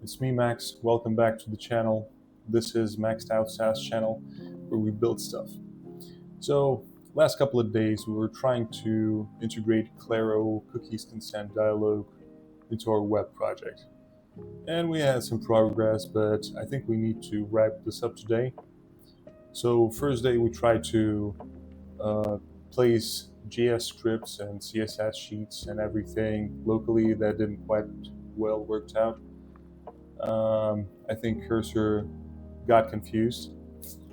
It's me, Max. Welcome back to the channel. This is Maxed Out Saas channel, where we build stuff. So, last couple of days, we were trying to integrate Claro cookies consent dialog into our web project. And we had some progress, but I think we need to wrap this up today. So, first day, we tried to place JS scripts and CSS sheets and everything locally. That didn't quite well worked out. I think cursor got confused.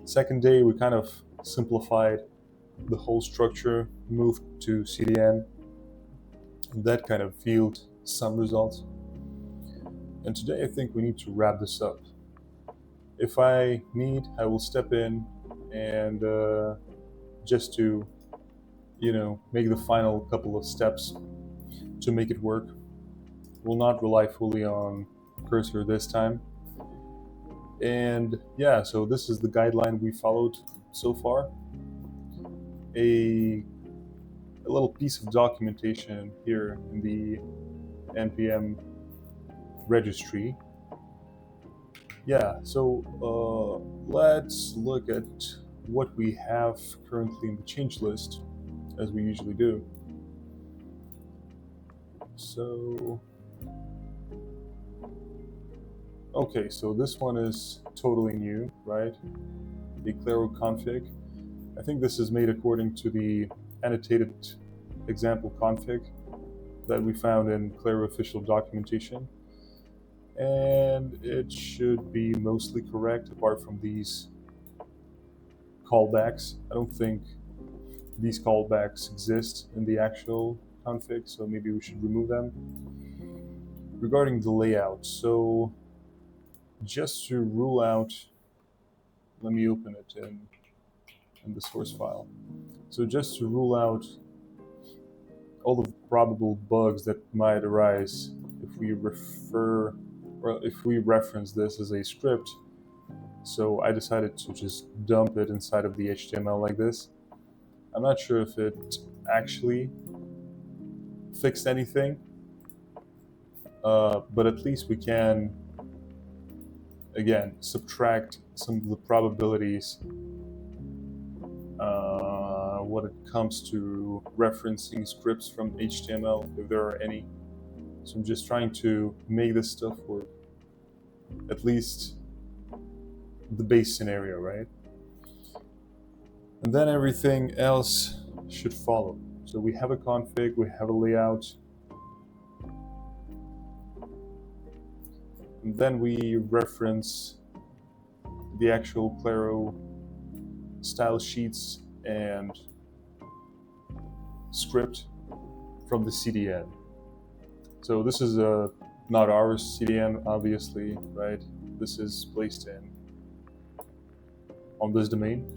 Second day, we kind of simplified the whole structure, moved to CDN. That kind of yielded some results. And today, I think we need to wrap this up. If I need, I will step in and just to, make the final couple of steps to make it work. We'll not rely fully on cursor this time. And yeah, so this is the guideline we followed so far. A little piece of documentation here in the npm registry. Yeah, so let's look at what we have currently in the change list, as we usually do. So okay, so this one is totally new, right? The Claro config. I think this is made according to the annotated example config that we found in Claro official documentation. And it should be mostly correct apart from these callbacks. I don't think these callbacks exist in the actual config, so maybe we should remove them. Regarding the layout, so just to rule out, let me open it in the source file. So just to rule out all the probable bugs that might arise if we reference this as a script. So I decided to just dump it inside of the HTML like this. I'm not sure if it actually fixed anything, but at least we can again subtract some of the probabilities when it comes to referencing scripts from HTML, if there are any. So I'm just trying to make this stuff work, at least the base scenario, right? And then everything else should follow. So we have a config, we have a layout, and then we reference the actual Claro style sheets and script from the CDN. So this is not our CDN, obviously, right? This is placed on this domain.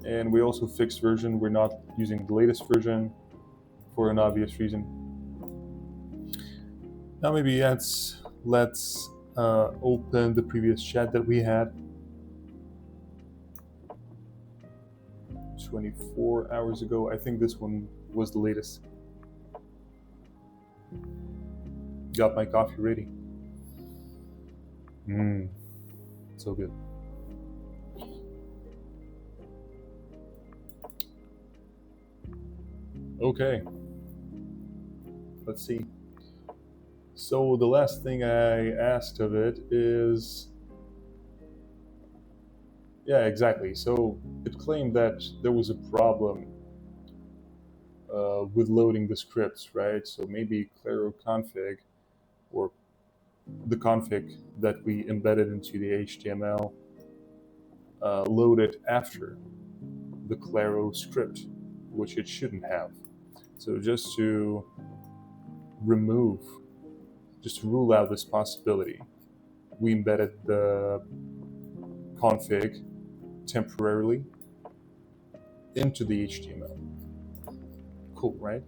And we also fixed version. We're not using the latest version for an obvious reason. Now maybe let's open the previous chat that we had 24 hours ago. I think this one was the latest. Got my coffee ready. So good. Okay, let's see. So the last thing I asked of it is, yeah, exactly. So it claimed that there was a problem with loading the scripts, right? So maybe Claro config, or the config that we embedded into the HTML, loaded after the Claro script, which it shouldn't have. So just to rule out this possibility, we embedded the config temporarily into the HTML. Cool, right?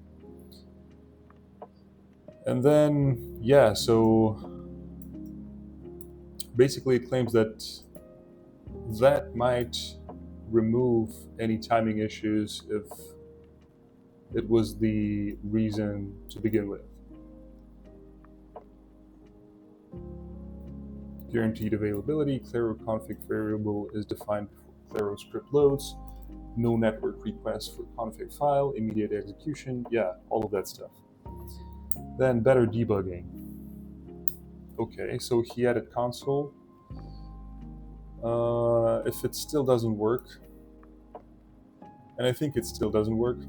And then, yeah, so basically it claims that might remove any timing issues if it was the reason to begin with. Guaranteed availability, Claro config variable is defined before Claro script loads. No network requests for config file, immediate execution, yeah, all of that stuff. Then better debugging. Okay, so he added console. If it still doesn't work, and I think it still doesn't work,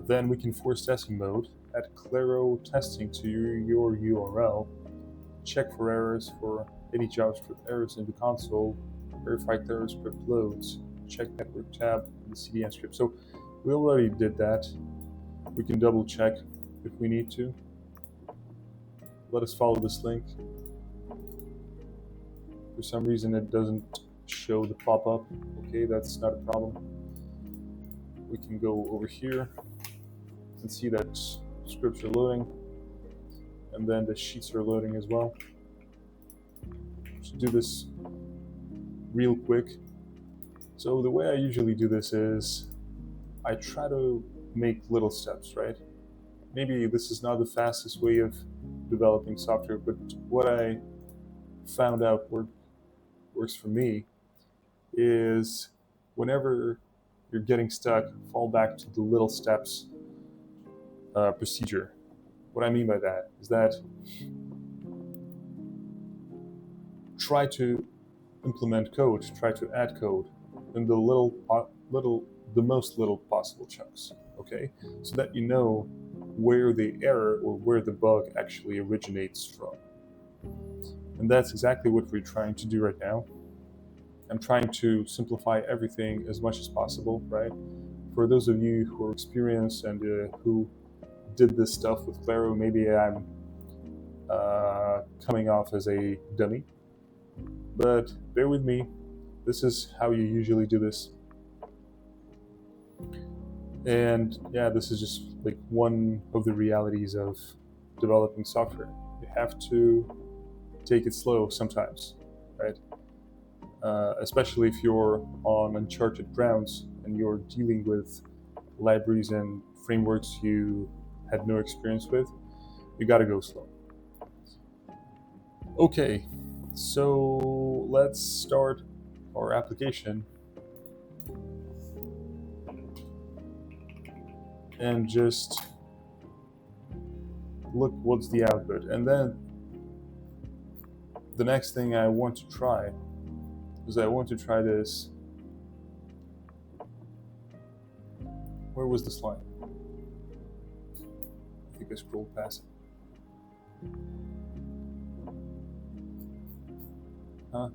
then we can force testing mode, add Claro testing to your URL, check for errors for any JavaScript errors in the console, verify Claro script loads, check network tab in the CDN script. So we already did that. We can double check if we need to. Let us follow this link. For some reason it doesn't show the pop-up. Okay, that's not a problem. We can go over here and see that scripts are loading, and then the sheets are loading as well. Just do this real quick. So the way I usually do this is I try to make little steps, right? Maybe this is not the fastest way of developing software, but what I found out works for me is whenever you're getting stuck, fall back to the little steps procedure. What I mean by that is that try to implement code, try to add code in the most little possible chunks, okay? So that you know where the error or where the bug actually originates from. And that's exactly what we're trying to do right now. I'm trying to simplify everything as much as possible, right? For those of you who are experienced and who did this stuff with Claro, maybe I'm coming off as a dummy, but bear with me. This is how you usually do this. And yeah, this is just like one of the realities of developing software. You have to take it slow sometimes, right? Especially if you're on uncharted grounds and you're dealing with libraries and frameworks you had no experience with, you gotta go slow. Okay, so let's start our application and just look what's the output. And then the next thing I want to try is I want to try this. Where was this line? I think I scrolled past it. Huh?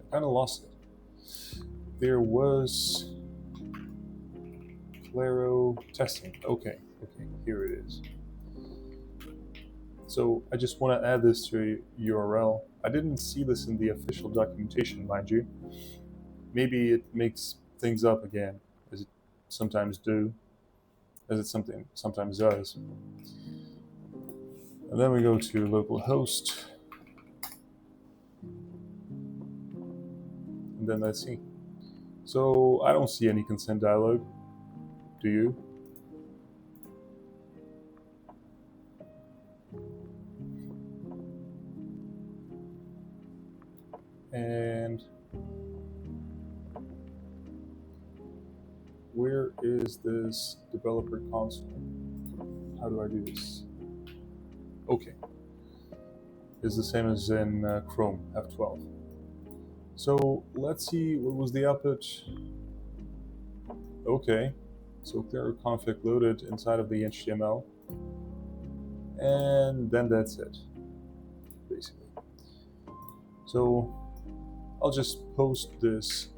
I kind of lost it. There was Claro testing. Okay, here it is. So I just want to add this to a URL. I didn't see this in the official documentation, mind you. Maybe it makes things up again, as it sometimes sometimes does. And then we go to localhost, and then let's see. So I don't see any consent dialog. Do you? And where is this developer console? How do I do this? Okay. It's the same as in Chrome, F12. So let's see, what was the output? Okay, so Claro config loaded inside of the HTML. And then that's it, basically. So I'll just post this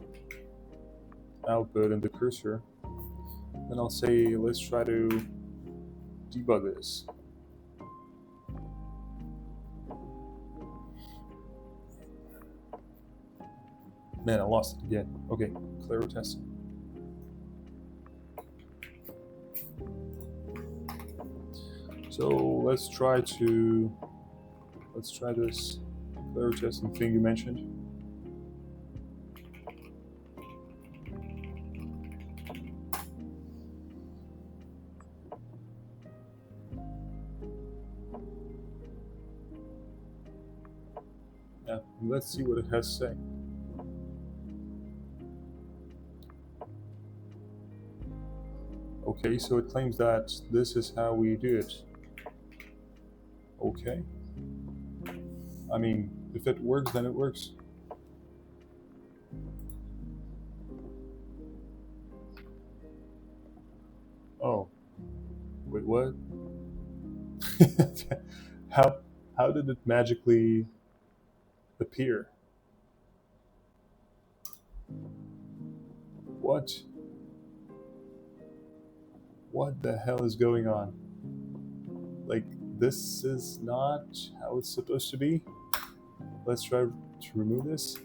output in the cursor. Then I'll say, let's try to debug this. Man, I lost it again. Okay, Claro testing. So let's try this Claro testing thing you mentioned. Let's see what it has to say. Okay, so it claims that this is how we do it. Okay. I mean, if it works, then it works. Oh. Wait, what? How did it magically appear? What? What the hell is going on? Like, this is not how it's supposed to be? Let's try to remove this.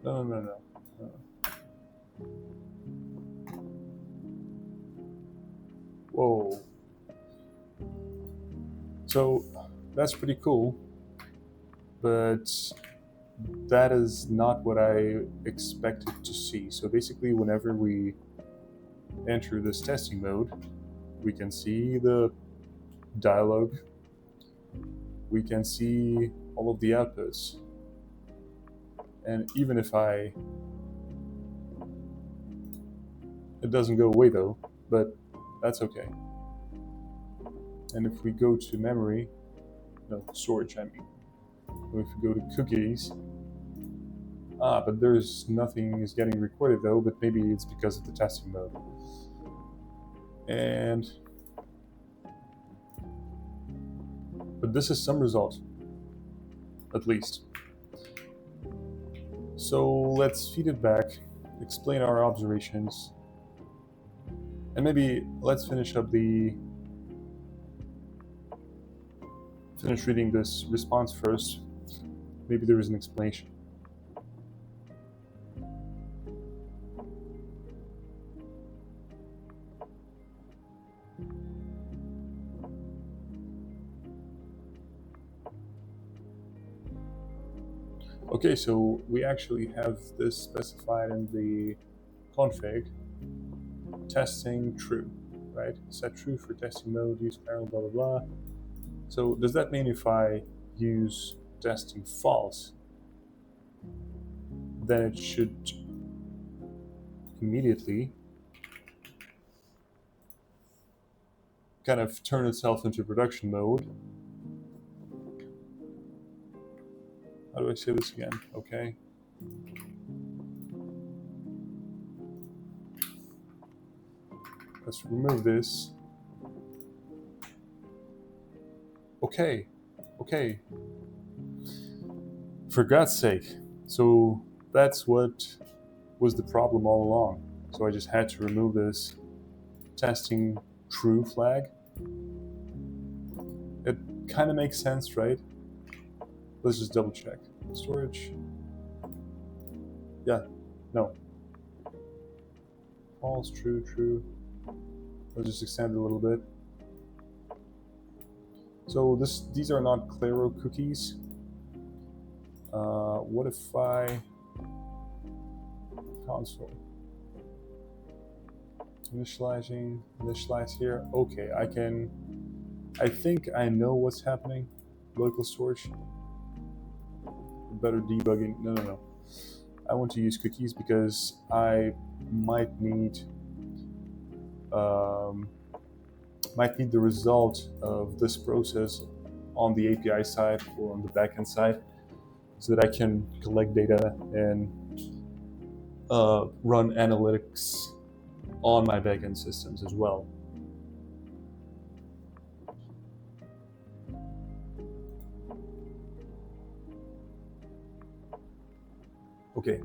No. Whoa. So, that's pretty cool, but that is not what I expected to see. So basically, whenever we enter this testing mode, we can see the dialog, we can see all of the outputs, and even if it doesn't go away though, but that's okay. And if we go to memory, no, storage I mean, if we go to cookies, but there's nothing is getting recorded though, but maybe it's because of the testing mode. But this is some result, at least. So let's feed it back, explain our observations, and maybe let's finish reading this response first. Maybe there is an explanation. Okay, so we actually have this specified in the config, testing true, right? Set true for testing mode, use parallel, blah, blah, blah. So does that mean if I use testing false, then it should immediately kind of turn itself into production mode? How do I say this again? Okay. Let's remove this. Okay. For God's sake. So that's what was the problem all along. So I just had to remove this testing true flag. It kind of makes sense, right? Let's just double check. Storage. Yeah, no. False, true. Let's just extend it a little bit. So these are not Claro cookies. What if I console initialize here? Okay, I think I know what's happening. Local storage. Better debugging. No. I want to use cookies because I might need the result of this process on the API side or on the backend side, so that I can collect data and run analytics on my backend systems as well. Okay.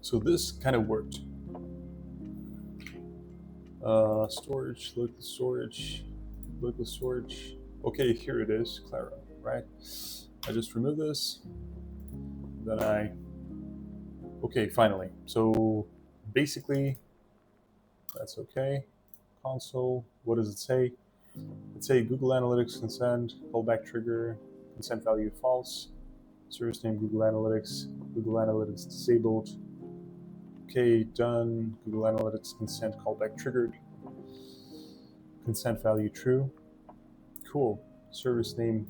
So this kind of worked. Storage, local storage. Okay, here it is, Claro, right? I just remove this, then okay, finally. So basically, that's okay. Console, what does it say? It say Google Analytics consent, callback trigger, consent value false, service name Google Analytics disabled. Okay, done. Google Analytics consent callback triggered. Consent value true. Cool. Service name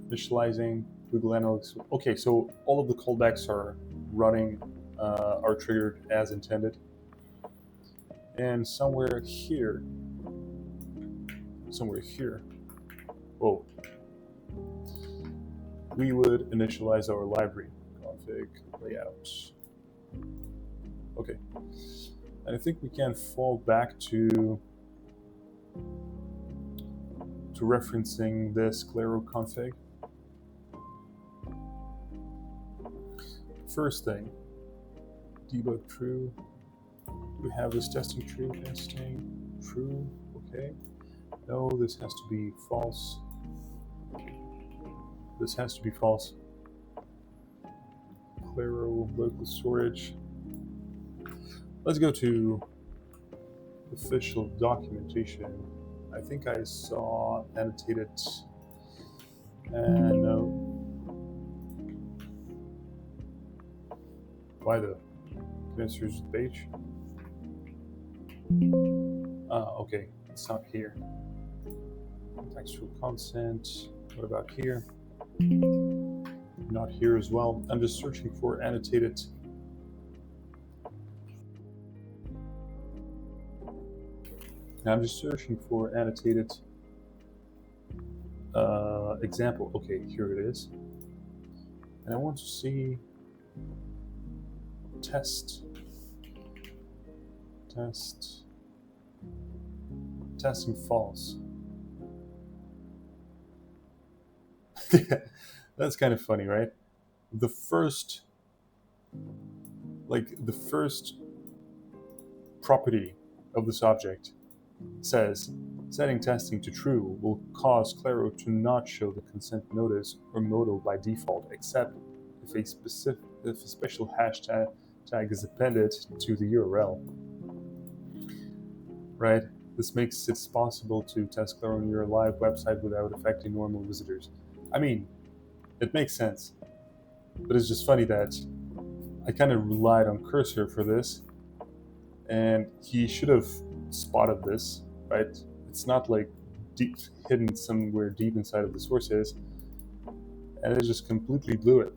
initializing. Google Analytics. Okay, so all of the callbacks are running, are triggered as intended. And somewhere here, oh, we would initialize our library config layout. Okay, and I think we can fall back to referencing this Claro config. First thing, debug true. We have this testing true, testing true. Okay. No, this has to be false. This has to be false. Claro local storage. Let's go to official documentation. I think I saw annotated. And no. Why though? Can I search the page? Okay, it's not here. Textual consent. What about here? Not here as well. I'm just searching for annotated. I'm just searching for annotated example. Okay, here it is. And I want to see testing false. That's kind of funny, right? The first property of this object says setting testing to true will cause Claro to not show the consent notice or modal by default, except if a special hashtag is appended to the URL. Right? This makes it possible to test Claro on your live website without affecting normal visitors. I mean, it makes sense, but it's just funny that I kind of relied on Cursor for this, and he should have spotted this, right? It's not like hidden somewhere deep inside of the sources, and it just completely blew it.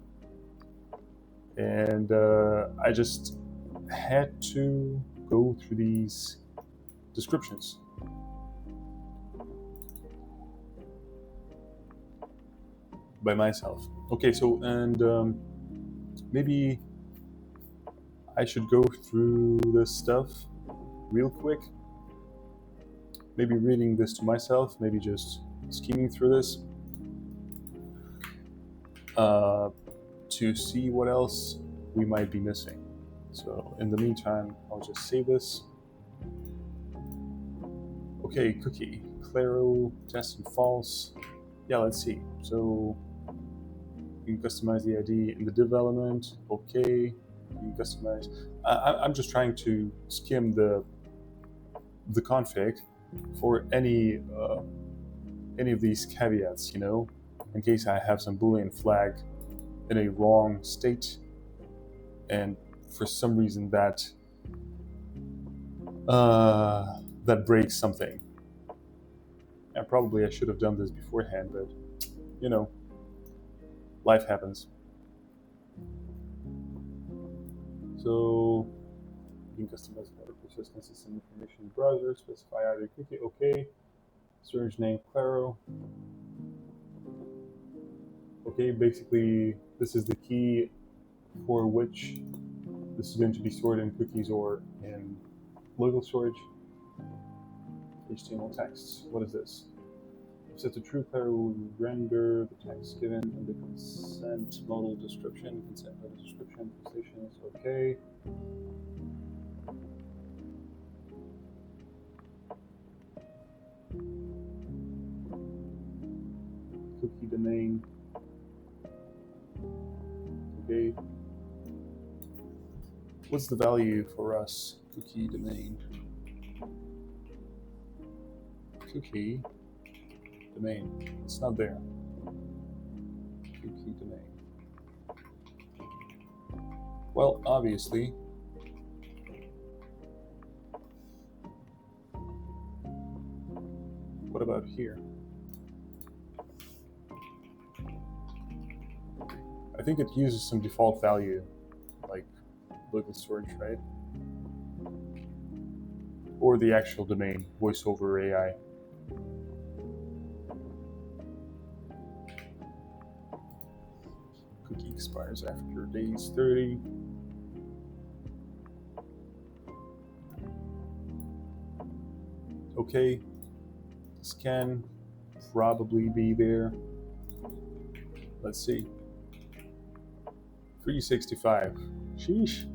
And I just had to go through these descriptions. By myself. Okay, so, and maybe I should go through this stuff real quick. Maybe reading this to myself, maybe just skimming through this to see what else we might be missing. So in the meantime, I'll just save this. Okay, cookie, Claro, testing false. Yeah, let's see. So you can customize the ID in the div element. Okay, you can customize. I'm just trying to skim the config for any of these caveats, you know, in case I have some Boolean flag in a wrong state, and for some reason that that breaks something. And probably I should have done this beforehand, but you know, life happens. So you can customize the persistent system information in the browser, specify either cookie, okay, storage name Claro. Okay, basically this is the key for which this is going to be stored in cookies or in local storage. HTML text. What is this? If set to true, Claro will render the text given in the consent modal description. Consent modal description positions. Okay. Cookie domain. Okay. What's the value for us? Cookie domain. Cookie domain. It's not there. Cookie domain. Well, obviously, what about here? I think it uses some default value, like local storage, right? Or the actual domain, voice over AI. Cookie expires after days 30. Okay, this can probably be there. Let's see. 365. Sheesh.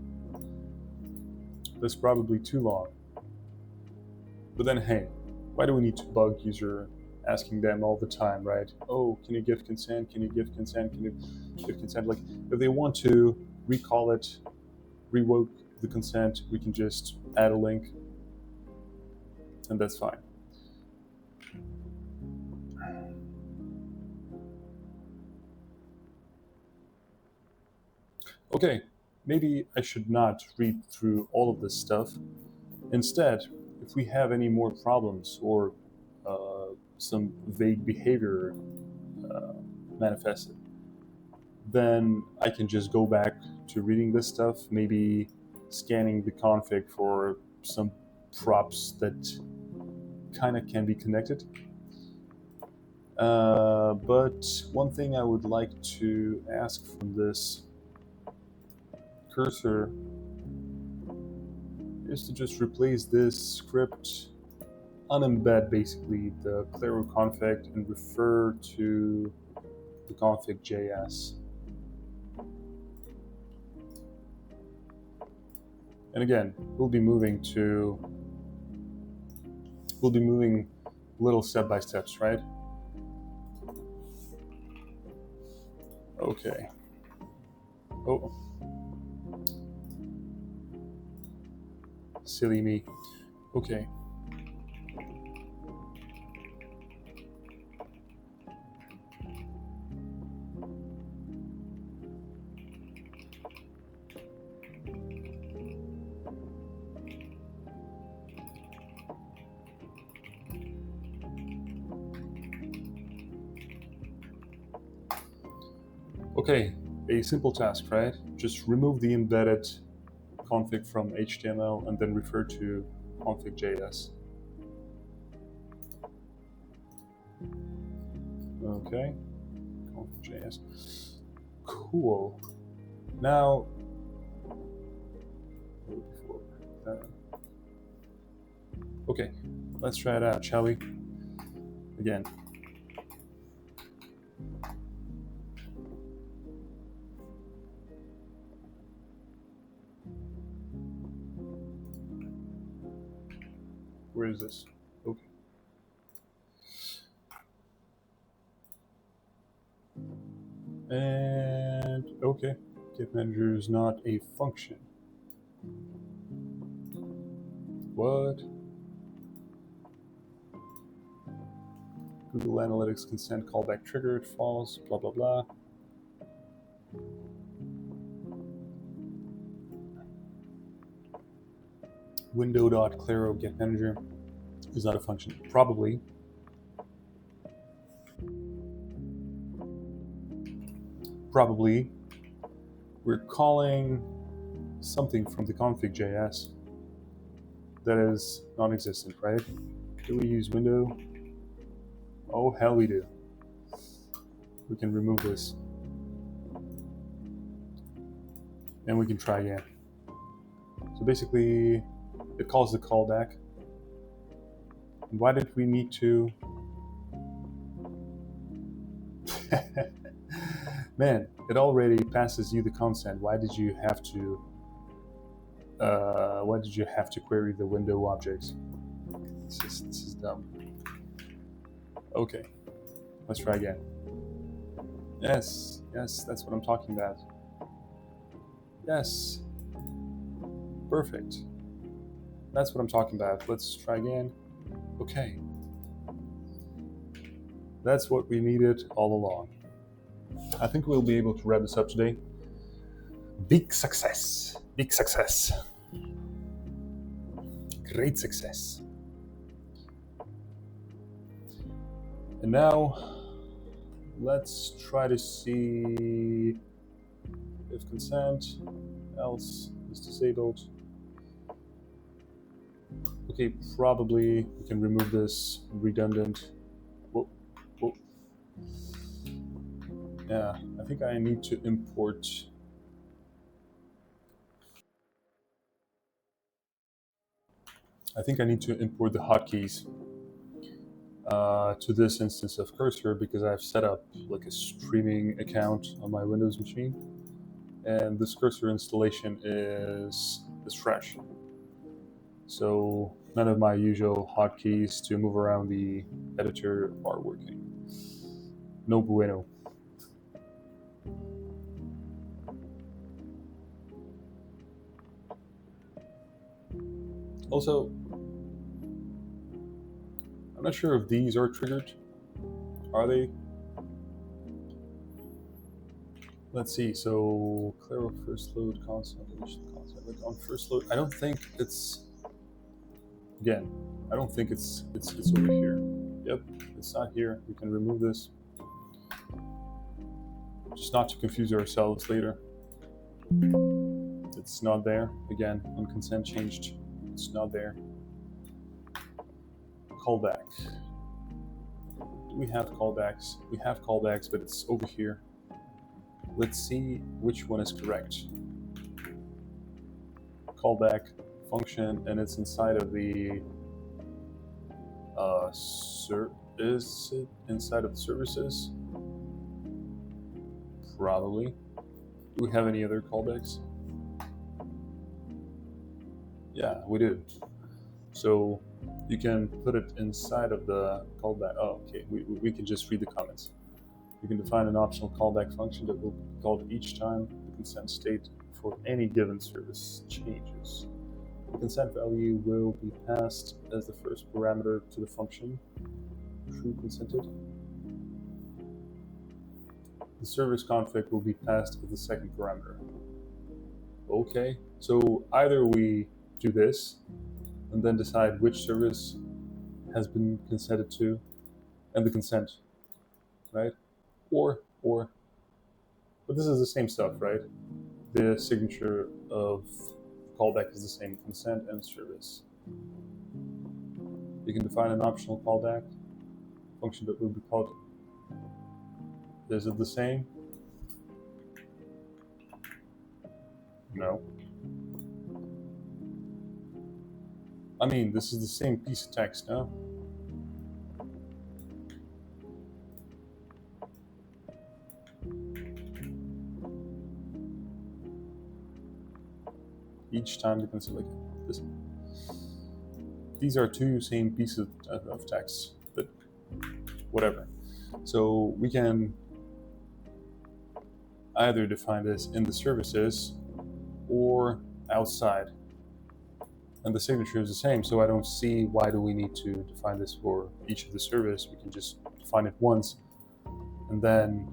That's probably too long. But then, hey, why do we need to bug user asking them all the time, right? Oh, can you give consent? Can you give consent? Can you give consent? Like, if they want to recall it, revoke the consent, we can just add a link, and that's fine. Okay, maybe I should not read through all of this stuff. Instead, if we have any more problems or some vague behavior manifested, then I can just go back to reading this stuff, maybe scanning the config for some props that kind of can be connected. But one thing I would like to ask from this cursor is to just replace this script, unembed basically the Claro config and refer to the config.js. And again, we'll be moving little step by steps, right? Okay. Oh. Silly me. Okay. Okay, a simple task, right? Just remove the embedded config from HTML and then refer to config.js. Okay, config.js. Cool. Now, okay, let's try it out, shall we? Again. Where is this? Okay. And okay, Git manager is not a function. What? Google Analytics consent callback triggered, false, blah, blah, blah. Window.claro get manager is not a function. Probably. We're calling something from the config.js that is non-existent, right? Do we use window? Oh, hell we do. We can remove this. And we can try again. So basically, it calls the callback. And why did we need to? Man, it already passes you the consent. Why did you have to query the window objects? This is dumb. Okay, let's try again. Yes, that's what I'm talking about. Yes, perfect. That's what I'm talking about. Let's try again. Okay. That's what we needed all along. I think we'll be able to wrap this up today. Big success. Big success. Great success. And now let's try to see if consent else is disabled. Okay, probably we can remove this redundant. Whoa, whoa. Yeah, I think I need to import. I think I need to import the hotkeys to this instance of cursor because I've set up like a streaming account on my Windows machine, and this cursor installation is fresh. So none of my usual hotkeys to move around the editor are working. No bueno. Also, I'm not sure if these are triggered. Are they? Let's see. So Claro first load console. Like on first load, I don't think it's. Again, I don't think it's over here. Yep, it's not here. We can remove this. Just not to confuse ourselves later. It's not there. Again, on consent changed. It's not there. Callback. Do we have callbacks? We have callbacks, but it's over here. Let's see which one is correct. Callback function, and it's inside of the is it inside of the services? Probably. Do we have any other callbacks? Yeah, we do. So you can put it inside of the callback. Oh, okay. We can just read the comments. You can define an optional callback function that will be called each time the consent state for any given service changes. The consent value will be passed as the first parameter to the function. True consented. The service config will be passed as the second parameter. Okay, so either we do this and then decide which service has been consented to and the consent, right? Or, but this is the same stuff, right? The signature of callback is the same, consent and service. You can define an optional callback function that will be called. Is it the same? No. I mean, this is the same piece of text, no? Each time you can select this. These are two same pieces of text, but whatever. So we can either define this in the services or outside. And the signature is the same, so I don't see why do we need to define this for each of the service. We can just define it once, and then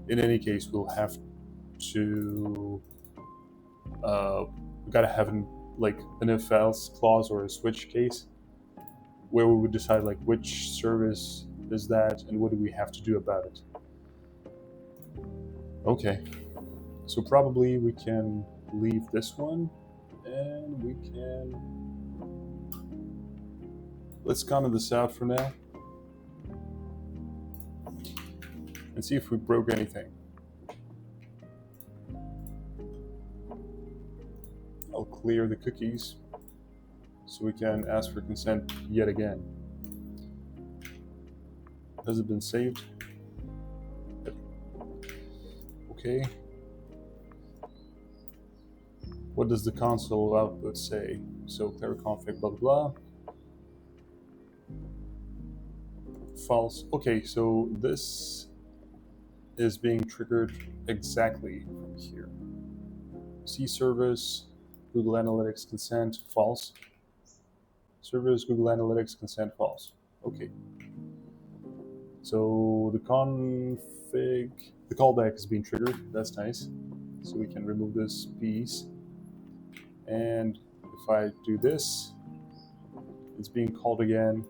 in any case we'll have to we gotta have like an if-else clause or a switch case where we would decide like which service is that and what do we have to do about it. Okay, so probably we can leave this one, and we can, let's comment this out for now and see if we broke anything. I'll clear the cookies so we can ask for consent yet again. Has it been saved? Yep. Okay. What does the console output say? So clear config blah blah blah. False. Okay, so this is being triggered exactly from here. C service, Google Analytics consent, false. Service, Google Analytics consent, false. Okay. So the config, the callback is being triggered. That's nice. So we can remove this piece. And if I do this, it's being called again.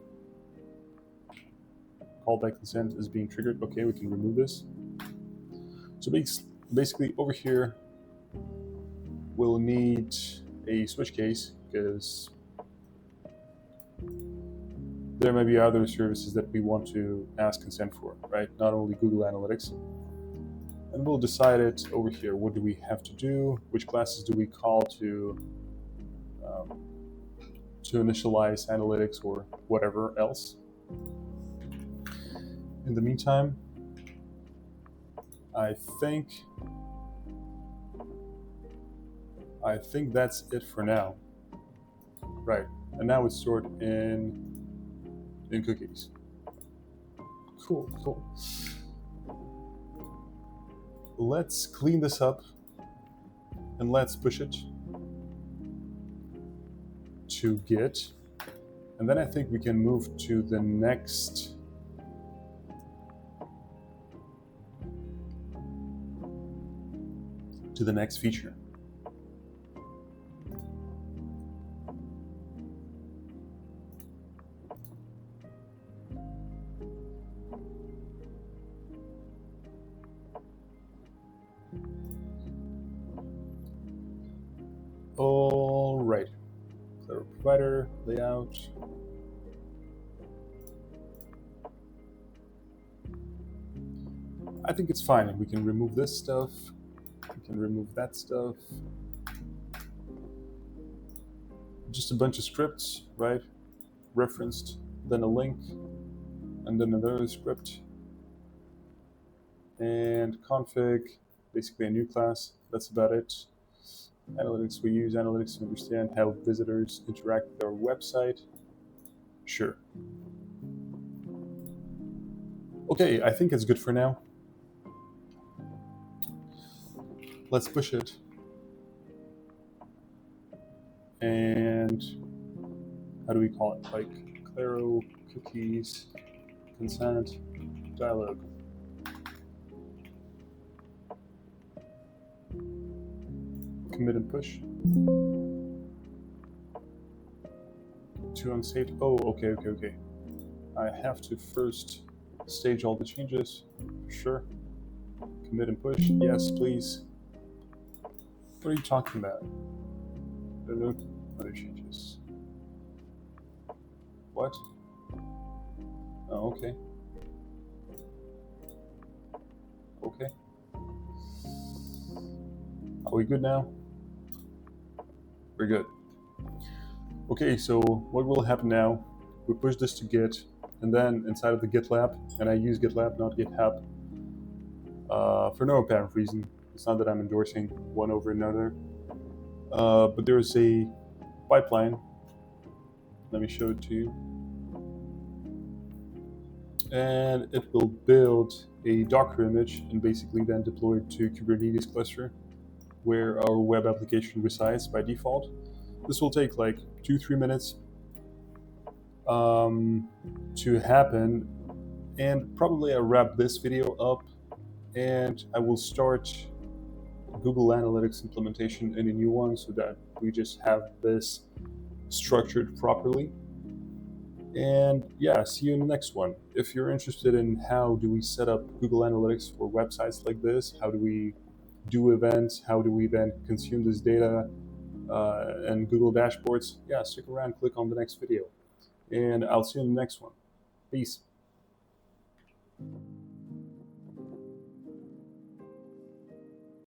Callback consent is being triggered. Okay, we can remove this. So basically over here, we'll need a switch case because there may be other services that we want to ask consent for, right? Not only Google Analytics. And we'll decide it over here. What do we have to do? Which classes do we call to initialize analytics or whatever else? In the meantime, I think that's it for now. Right, and now it's stored in cookies. Cool. Let's clean this up and let's push it to Git. And then I think we can move to the next feature. All right, Clever provider, layout. I think it's fine. We can remove this stuff. We can remove that stuff. Just a bunch of scripts, right? Referenced, then a link, and then another script. And config, basically a new class. That's about it. Analytics, we use analytics to understand how visitors interact with our website. Sure. Okay, I think it's good for now. Let's push it. And how do we call it? Like Claro cookies consent dialog. Commit and push. To unsaved. Oh, okay. I have to first stage all the changes. Sure. Commit and push. Yes, please. What are you talking about? Other changes. What? Oh, okay. Okay. Are we good now? We're good. Okay, so what will happen now? We push this to Git, and then inside of the GitLab, and I use GitLab, not GitHub, for no apparent reason. It's not that I'm endorsing one over another, but there is a pipeline. Let me show it to you. And it will build a Docker image and basically then deploy it to Kubernetes cluster, where our web application resides by default. This will take like 2-3 minutes to happen, and probably I'll wrap this video up and I will start Google Analytics implementation in a new one so that we just have this structured properly. And yeah, see you in the next one. If you're interested in how do we set up Google Analytics for websites like this, how do we do events, how do we then consume this data and Google dashboards, yeah, stick around, click on the next video. And I'll see you in the next one. Peace.